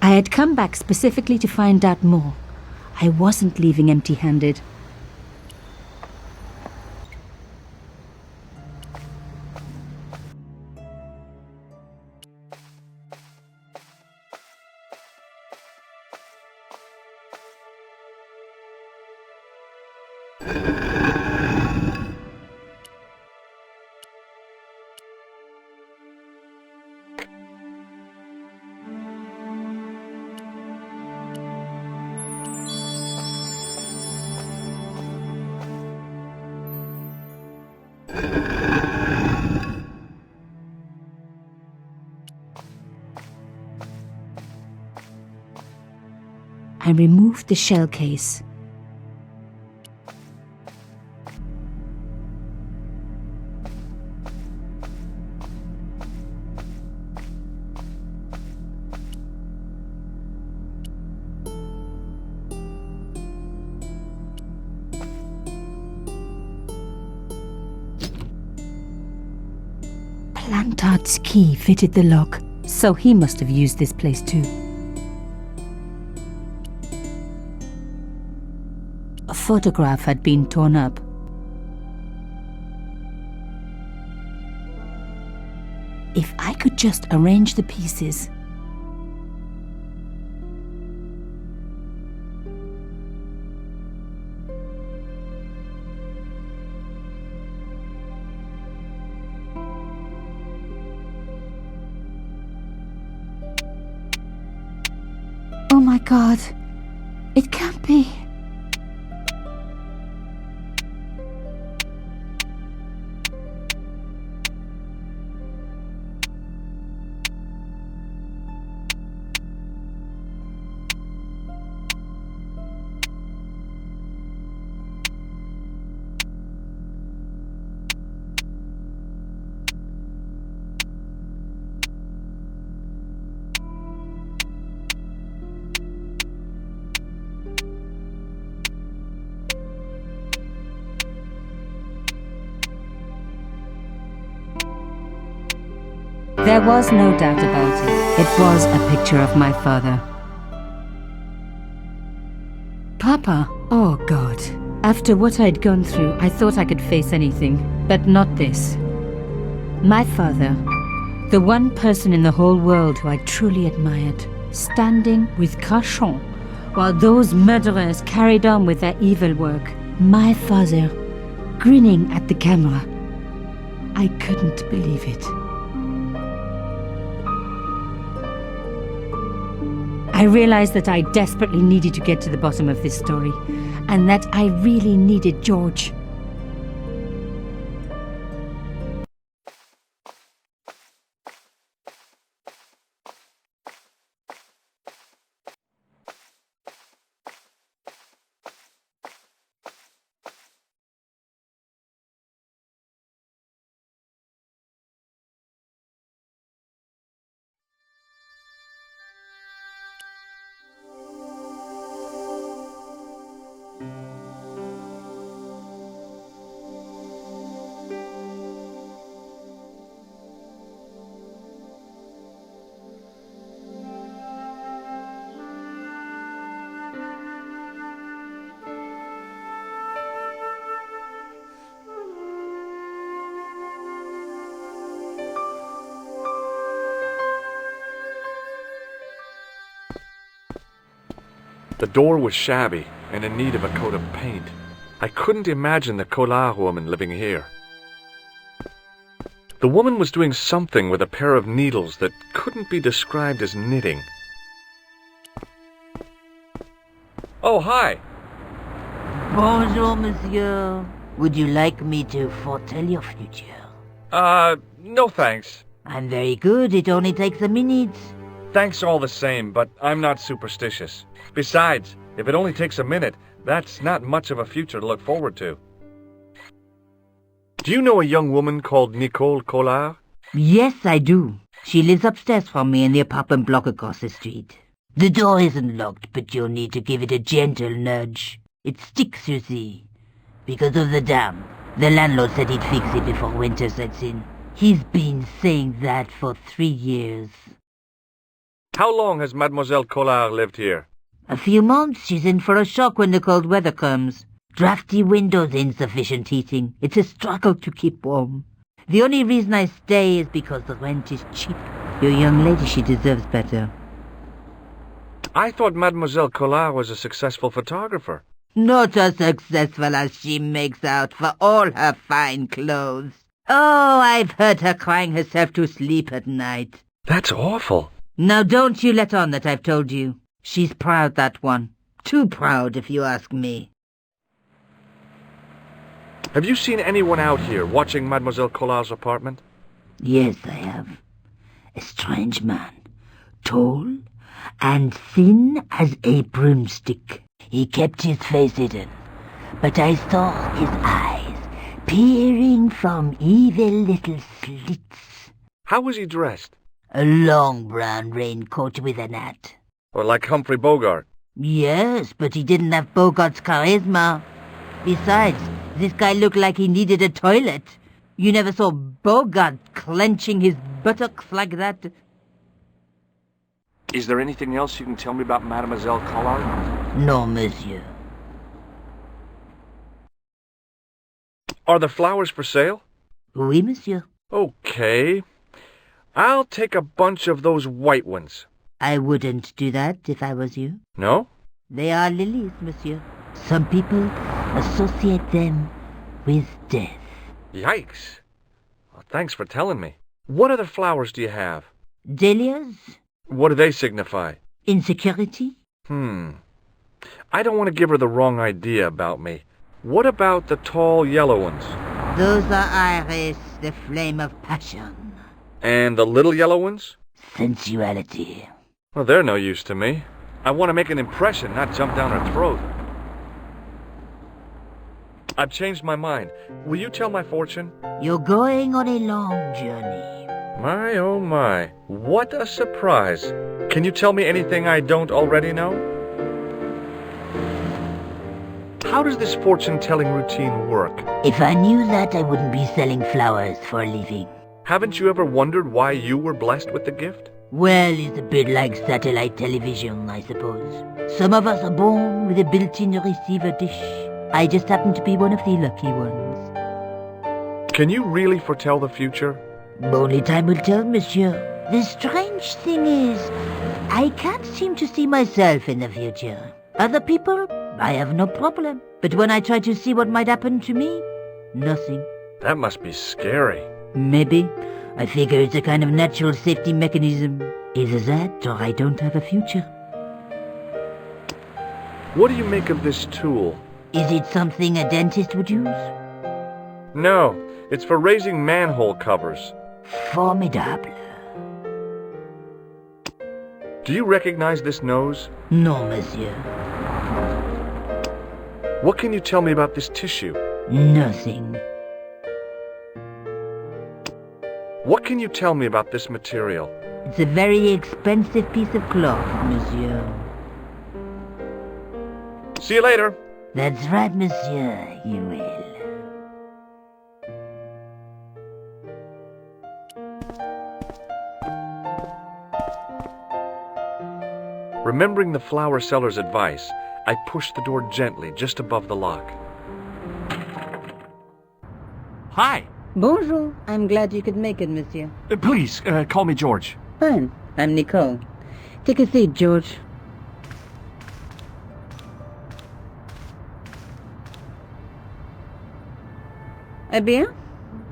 I had come back specifically to find out more. I wasn't leaving empty-handed. I removed the shell case. Plantard's key fitted the lock, so he must have used this place too. A photograph had been torn up. If I could just arrange the pieces. Oh my God, it can't be. There was no doubt about it. It was a picture of my father. Papa? Oh God. After what I'd gone through, I thought I could face anything, but not this. My father, the one person in the whole world who I truly admired, standing with Crachon while those murderers carried on with their evil work. My father, grinning at the camera. I couldn't believe it. I realized that I desperately needed to get to the bottom of this story, and that I really needed George. The door was shabby and in need of a coat of paint. I couldn't imagine the Collard woman living here. The woman was doing something with a pair of needles that couldn't be described as knitting. Oh, hi! Bonjour, monsieur. Would you like me to foretell your future? No thanks. I'm very good. It only takes a minute. Thanks all the same, but I'm not superstitious. Besides, if it only takes a minute, that's not much of a future to look forward to. Do you know a young woman called Nicole Collard? Yes, I do. She lives upstairs from me in the apartment block across the street. The door isn't locked, but you'll need to give it a gentle nudge. It sticks, you see. Because of the damp. The landlord said he'd fix it before winter sets in. He's been saying that for 3 years. How long has Mademoiselle Collard lived here? A few months. She's in for a shock when the cold weather comes. Drafty windows, insufficient heating. It's a struggle to keep warm. The only reason I stay is because the rent is cheap. Your young lady, she deserves better. I thought Mademoiselle Collard was a successful photographer. Not as successful as she makes out for all her fine clothes. Oh, I've heard her crying herself to sleep at night. That's awful. Now don't you let on that I've told you. She's proud, that one. Too proud, if you ask me. Have you seen anyone out here watching Mademoiselle Collard's apartment? Yes, I have. A strange man. Tall and thin as a broomstick. He kept his face hidden, but I saw his eyes peering from evil little slits. How was he dressed? A long brown raincoat with an hat. Or like Humphrey Bogart? Yes, but he didn't have Bogart's charisma. Besides, this guy looked like he needed a toilet. You never saw Bogart clenching his buttocks like that. Is there anything else you can tell me about Mademoiselle Collard? No, monsieur. Are the flowers for sale? Oui, monsieur. Okay. I'll take a bunch of those white ones. I wouldn't do that if I was you. No? They are lilies, monsieur. Some people associate them with death. Yikes. Well, thanks for telling me. What other flowers do you have? Dahlias? What do they signify? Insecurity? I don't want to give her the wrong idea about me. What about the tall yellow ones? Those are iris, the flame of passion. And the little yellow ones? Sensuality. Well, they're no use to me. I want to make an impression, not jump down her throat. I've changed my mind. Will you tell my fortune? You're going on a long journey. My, oh my. What a surprise. Can you tell me anything I don't already know? How does this fortune-telling routine work? If I knew that, I wouldn't be selling flowers for a living. Haven't you ever wondered why you were blessed with the gift? Well, it's a bit like satellite television, I suppose. Some of us are born with a built-in receiver dish. I just happen to be one of the lucky ones. Can you really foretell the future? Only time will tell, monsieur. The strange thing is, I can't seem to see myself in the future. Other people, I have no problem. But when I try to see what might happen to me, nothing. That must be scary. Maybe. I figure it's a kind of natural safety mechanism. Either that, or I don't have a future. What do you make of this tool? Is it something a dentist would use? No, it's for raising manhole covers. Formidable. Do you recognize this nose? No, monsieur. What can you tell me about this tissue? Nothing. What can you tell me about this material? It's a very expensive piece of cloth, monsieur. See you later. That's right, monsieur, you will. Remembering the flower seller's advice, I pushed the door gently just above the lock. Hi. Bonjour. I'm glad you could make it, monsieur. Please, call me George. Fine. I'm Nicole. Take a seat, George. Eh bien?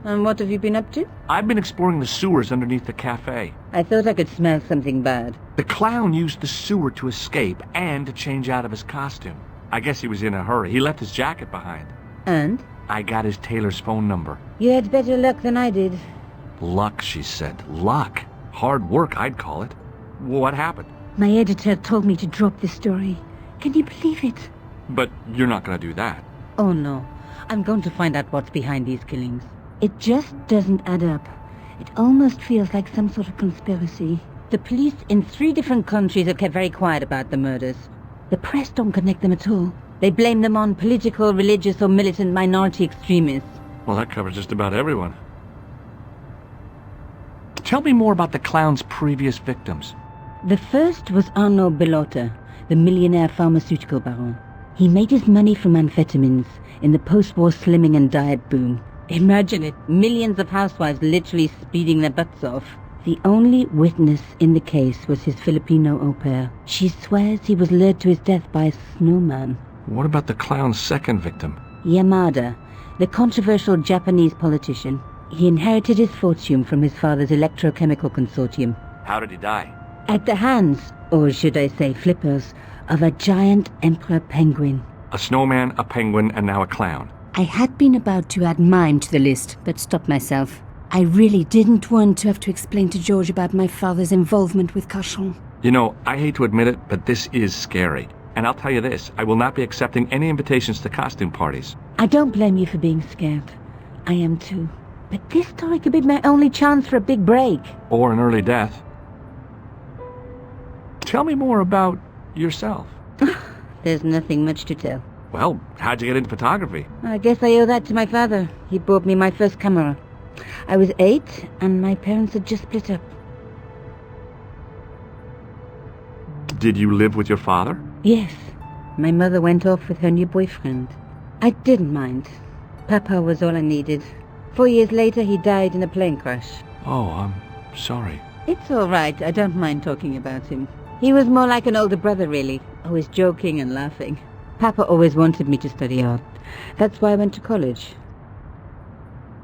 And what have you been up to? I've been exploring the sewers underneath the cafe. I thought I could smell something bad. The clown used the sewer to escape and to change out of his costume. I guess he was in a hurry. He left his jacket behind. And? I got his tailor's phone number. You had better luck than I did. Luck, she said. Luck. Hard work, I'd call it. What happened? My editor told me to drop this story. Can you believe it? But you're not going to do that. Oh no. I'm going to find out what's behind these killings. It just doesn't add up. It almost feels like some sort of conspiracy. The police in 3 different countries have kept very quiet about the murders. The press don't connect them at all. They blame them on political, religious, or militant minority extremists. Well, that covers just about everyone. Tell me more about the clown's previous victims. The first was Arnaud Bellotta, the millionaire pharmaceutical baron. He made his money from amphetamines in the post-war slimming and diet boom. Imagine it, millions of housewives literally speeding their butts off. The only witness in the case was his Filipino au pair. She swears he was lured to his death by a snowman. What about the clown's second victim? Yamada, the controversial Japanese politician. He inherited his fortune from his father's electrochemical consortium. How did he die? At the hands, or should I say flippers, of a giant emperor penguin. A snowman, a penguin, and now a clown. I had been about to add mime to the list, but stopped myself. I really didn't want to have to explain to George about my father's involvement with Cachon. You know, I hate to admit it, but this is scary. And I'll tell you this, I will not be accepting any invitations to costume parties. I don't blame you for being scared. I am too. But this story could be my only chance for a big break. Or an early death. Tell me more about yourself. There's nothing much to tell. Well, how'd you get into photography? I guess I owe that to my father. He bought me my first camera. I was 8, and my parents had just split up. Did you live with your father? Yes. My mother went off with her new boyfriend. I didn't mind. Papa was all I needed. 4 years later, he died in a plane crash. Oh, I'm sorry. It's all right. I don't mind talking about him. He was more like an older brother, really. Always joking and laughing. Papa always wanted me to study art. That's why I went to college.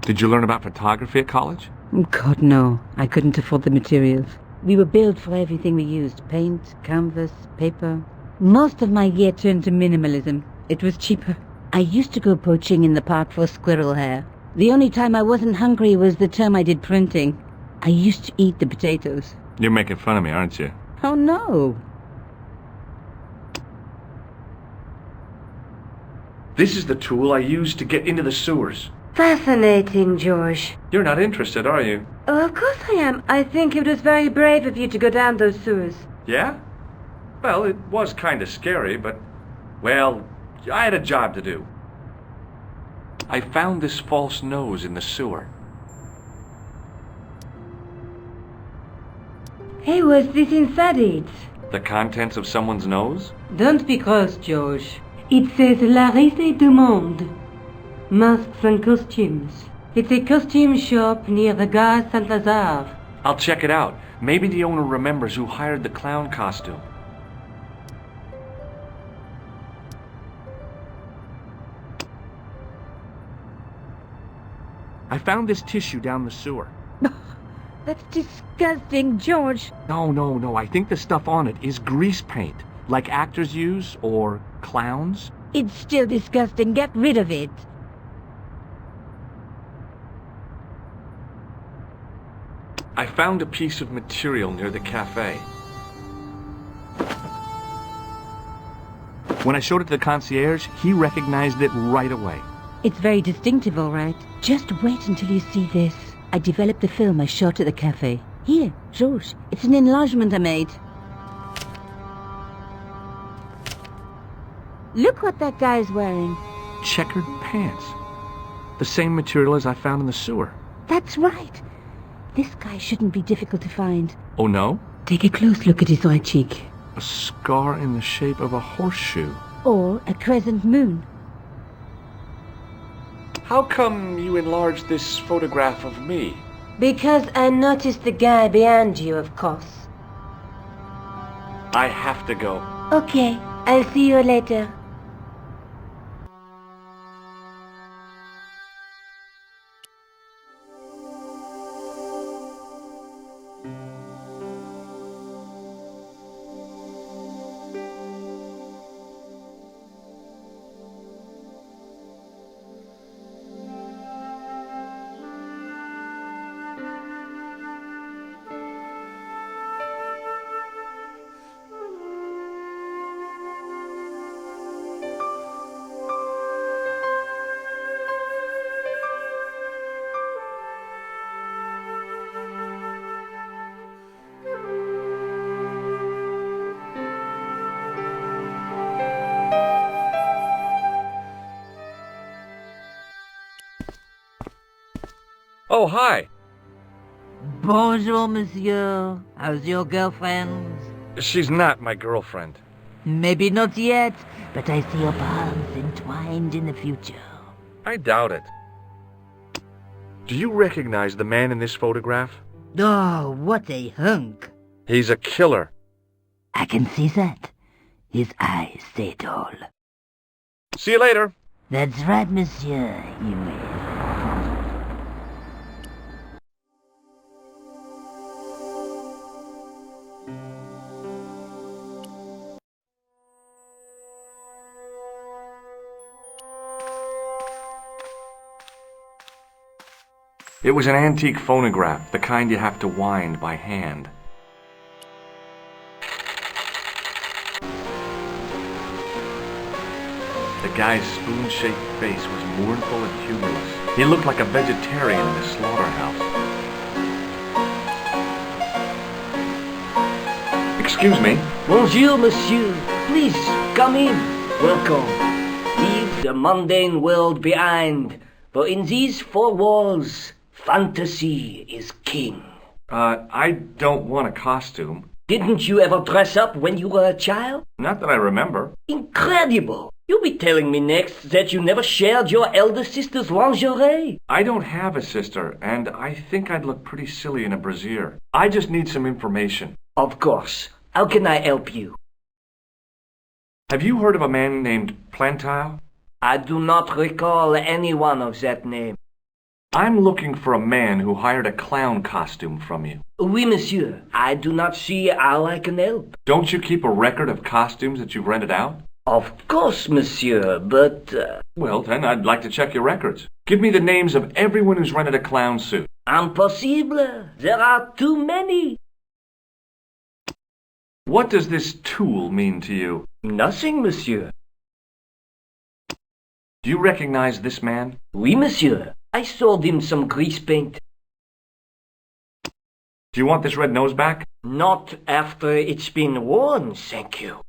Did you learn about photography at college? God, no. I couldn't afford the materials. We were billed for everything we used. Paint, canvas, paper. Most of my year turned to minimalism. It was cheaper. I used to go poaching in the park for squirrel hair. The only time I wasn't hungry was the term I did printing. I used to eat the potatoes. You're making fun of me, aren't you? Oh, no. This is the tool I used to get into the sewers. Fascinating, George. You're not interested, are you? Oh, of course I am. I think it was very brave of you to go down those sewers. Yeah? Well, it was kind of scary, but... Well, I had a job to do. I found this false nose in the sewer. Hey, what's this inside it? The contents of someone's nose? Don't be cross, George. It says La Risée du Monde. Masks and costumes. It's a costume shop near the Gare Saint-Lazare. I'll check it out. Maybe the owner remembers who hired the clown costume. I found this tissue down the sewer. That's disgusting, George. No. I think the stuff on it is grease paint, like actors use, or clowns. It's still disgusting. Get rid of it. I found a piece of material near the cafe. When I showed it to the concierge, he recognized it right away. It's very distinctive, all right. Just wait until you see this. I developed the film I shot at the cafe. Here, George, it's an enlargement I made. Look what that guy's wearing. Checkered pants. The same material as I found in the sewer. That's right. This guy shouldn't be difficult to find. Oh, no? Take a close look at his right cheek. A scar in the shape of a horseshoe. Or a crescent moon. How come you enlarged this photograph of me? Because I noticed the guy behind you, of course. I have to go. Okay, I'll see you later. Oh, hi. Bonjour, monsieur. How's your girlfriend? She's not my girlfriend. Maybe not yet, but I see your paths entwined in the future. I doubt it. Do you recognize the man in this photograph? Oh, what a hunk. He's a killer. I can see that. His eyes say it all. See you later. That's right, monsieur. He will. It was an antique phonograph, the kind you have to wind by hand. The guy's spoon-shaped face was mournful and humorless. He looked like a vegetarian in a slaughterhouse. Excuse me. Bonjour, monsieur. Please, come in. Welcome. Leave the mundane world behind. For in these four walls, fantasy is king. I don't want a costume. Didn't you ever dress up when you were a child? Not that I remember. Incredible! You'll be telling me next that you never shared your elder sister's lingerie. I don't have a sister, and I think I'd look pretty silly in a brassiere. I just need some information. Of course. How can I help you? Have you heard of a man named Plantile? I do not recall anyone of that name. I'm looking for a man who hired a clown costume from you. Oui, monsieur. I do not see how I can help. Don't you keep a record of costumes that you've rented out? Of course, monsieur, but... Well, then, I'd like to check your records. Give me the names of everyone who's rented a clown suit. Impossible. There are too many. What does this tool mean to you? Nothing, monsieur. Do you recognize this man? Oui, monsieur. I sold him some grease paint. Do you want this red nose back? Not after it's been worn, thank you.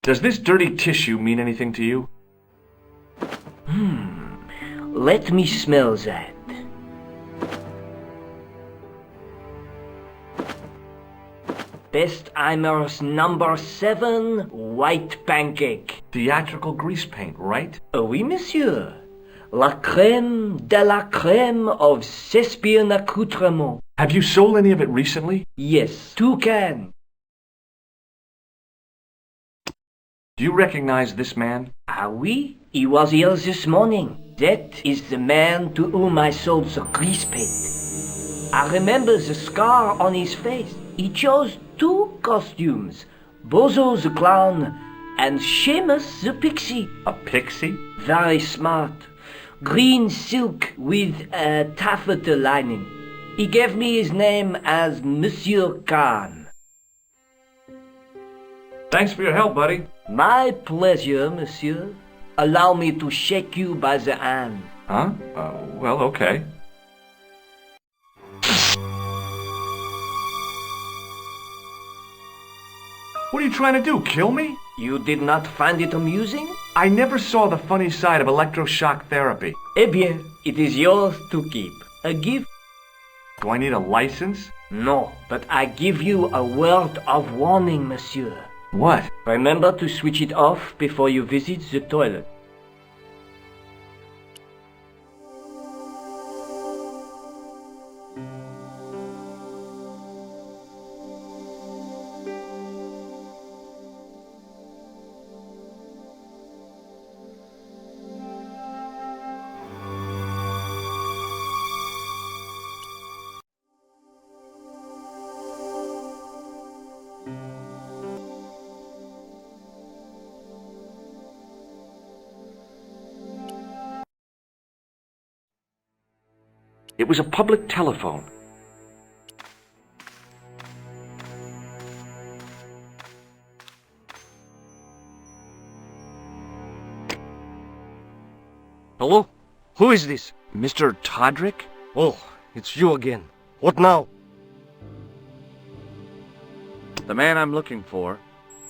Does this dirty tissue mean anything to you? Let me smell that. Bestheimer's number 7 white pancake. Theatrical grease paint, right? Oui, monsieur. La crème de la crème of Thespian accoutrement. Have you sold any of it recently? Yes, 2 cans. Do you recognize this man? Ah oui, he was here this morning. That is the man to whom I sold the grease paint. I remember the scar on his face. He chose 2 costumes, Bozo the clown and Seamus the pixie. A pixie? Very smart. Green silk with a taffeta lining. He gave me his name as Monsieur Khan. Thanks for your help, buddy. My pleasure, monsieur. Allow me to shake you by the hand. Huh? Well, okay. What are you trying to do, kill me? You did not find it amusing? I never saw the funny side of electroshock therapy. Eh bien, it is yours to keep. A gift? Do I need a license? No, but I give you a word of warning, monsieur. What? Remember to switch it off before you visit the toilet. It was a public telephone. Hello? Who is this? Mr. Todrick? Oh, it's you again. What now? The man I'm looking for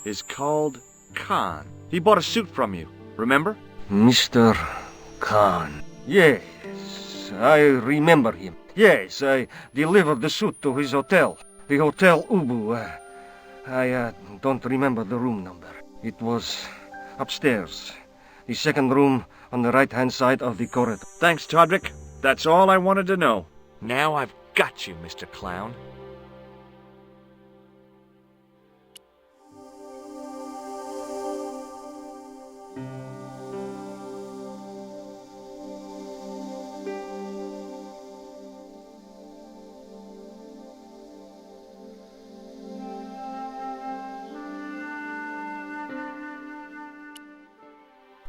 is called Khan. He bought a suit from you, remember? Mr. Khan. Yes, Yes, I remember him. Yes, I delivered the suit to his hotel. The Hotel Ubu. I don't remember the room number. It was upstairs. The second room on the right-hand side of the corridor. Thanks, Todrick. That's all I wanted to know. Now I've got you, Mr. Clown.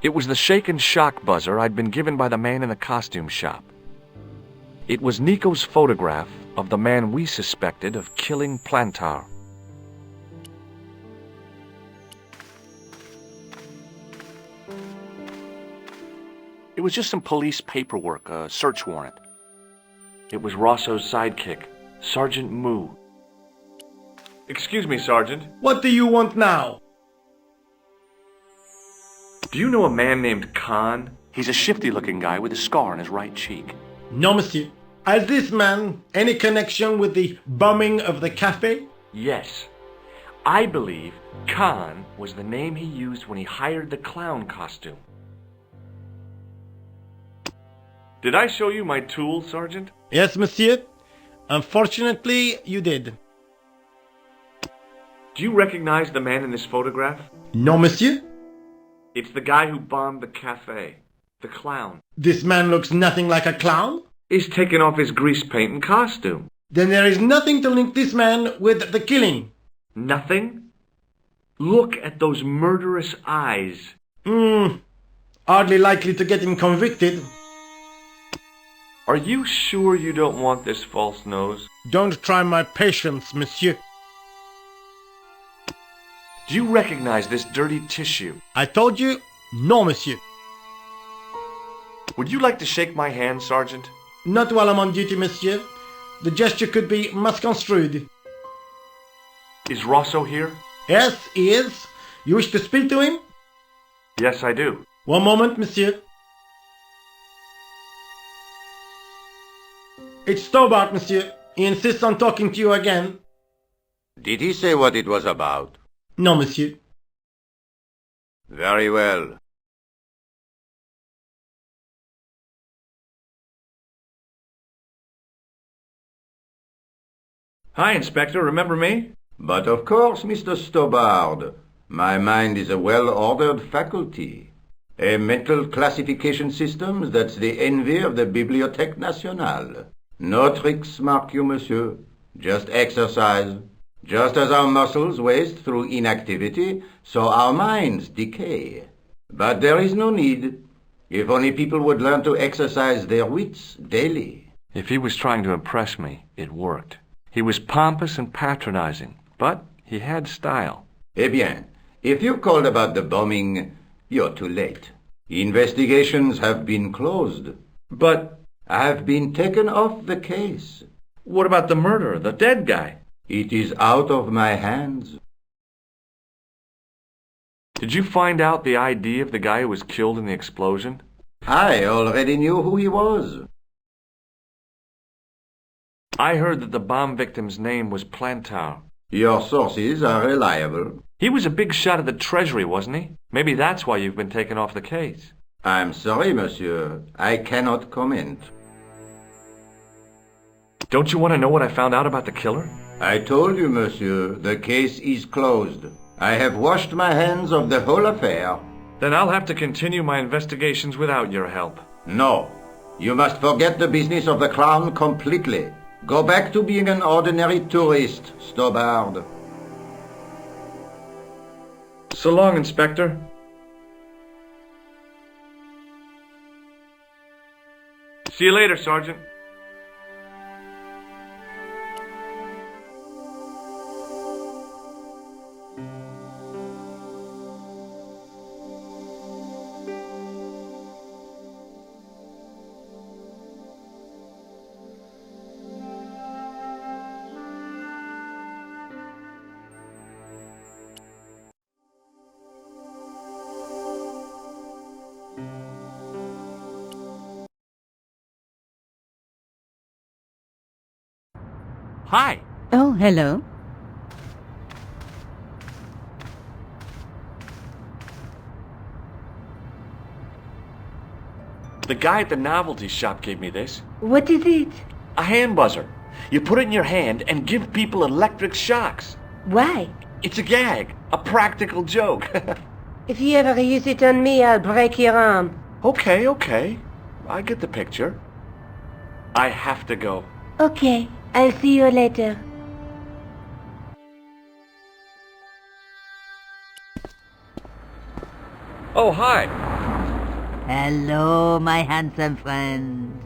It was the shake and shock buzzer I'd been given by the man in the costume shop. It was Nico's photograph of the man we suspected of killing Plantar. It was just some police paperwork, a search warrant. It was Rosso's sidekick, Sergeant Moo. Excuse me, Sergeant. What do you want now? Do you know a man named Khan? He's a shifty-looking guy with a scar on his right cheek. No, monsieur. Has this man any connection with the bombing of the cafe? Yes. I believe Khan was the name he used when he hired the clown costume. Did I show you my tools, Sergeant? Yes, monsieur. Unfortunately, you did. Do you recognize the man in this photograph? No, monsieur. It's the guy who bombed the cafe. The clown. This man looks nothing like a clown. He's taken off his grease paint and costume. Then there is nothing to link this man with the killing. Nothing? Look at those murderous eyes. Hardly likely to get him convicted. Are you sure you don't want this false nose? Don't try my patience, monsieur. Do you recognize this dirty tissue? I told you, no, monsieur. Would you like to shake my hand, Sergeant? Not while I'm on duty, monsieur. The gesture could be misconstrued. Is Rosso here? Yes, he is. You wish to speak to him? Yes, I do. One moment, monsieur. It's Stobart, monsieur. He insists on talking to you again. Did he say what it was about? No, monsieur. Very well. Hi, Inspector. Remember me? But of course, Mr. Stobart. My mind is a well-ordered faculty. A mental classification system that's the envy of the Bibliothèque Nationale. No tricks, mark you, monsieur. Just exercise. Just as our muscles waste through inactivity, so our minds decay. But there is no need. If only people would learn to exercise their wits daily. If he was trying to impress me, it worked. He was pompous and patronizing, but he had style. Eh bien, if you called about the bombing, you're too late. Investigations have been closed. But Have been taken off the case. what about the murderer, the dead guy? It is out of my hands. Did you find out the ID of the guy who was killed in the explosion? I already knew who he was. I heard that the bomb victim's name was Plantar. Your sources are reliable. He was a big shot at the Treasury, wasn't he? Maybe that's why you've been taken off the case. I'm sorry, monsieur. I cannot comment. Don't you want to know what I found out about the killer? I told you, monsieur, the case is closed. I have washed my hands of the whole affair. Then I'll have to continue my investigations without your help. No, you must forget the business of the clown completely. Go back to being an ordinary tourist, Stobart. So long, Inspector. See you later, Sergeant. Hi. Oh, hello. The guy at the novelty shop gave me this. What is it? A hand buzzer. You put it in your hand and give people electric shocks. Why? It's a gag. A practical joke. If you ever use it on me, I'll break your arm. Okay. I get the picture. I have to go. Okay, I'll see you later. Oh, hi. Hello, my handsome friend.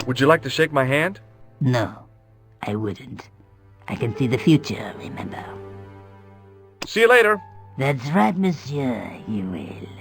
Would you like to shake my hand? No, I wouldn't. I can see the future, remember? See you later. That's right, monsieur, you will.